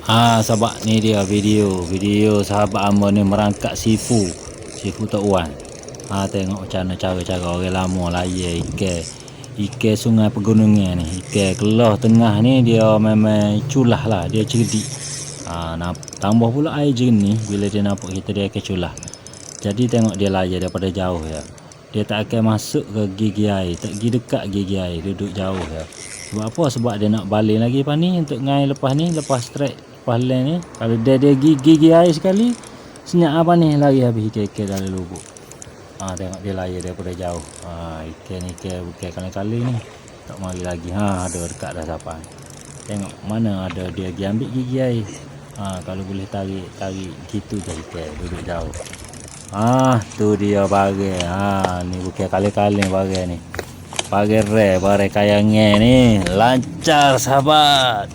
Sahabat, ni dia video sahabat hamba ni merangkak sifu Tok Wan. Tengok macam mana cara-cara orang lama layar ikan sungai pegunungan ni. Ikan kelah tengah ni dia memang culah lah, dia cerdik. Tambah pula air jernih bila dia nampak kita dia akan culah. Jadi tengok dia layar daripada jauh ya. Dia tak akan masuk ke gigi air, tak pergi dekat gigi air, duduk jauh ya. Sebab apa? Sebab dia nak balik lagi lepas ni untuk ngai lepas ni, lepas strike lepas land ni. Kalau dia gigi air sekali, senyap apa ni lari habis ikan dalam lubuk. Tengok dia layar daripada jauh. Ikan bukan kali-kali ni. Tak mari lagi. Ada dekat dah sampai. Tengok mana ada dia pergi ambil gigi air. Kalau boleh tarik gitu je ikan duduk jauh. Tu dia bagai. Ni bukan kali-kali bagai ni. Bagai rare, bagai kayangan ni. Lancar sahabat.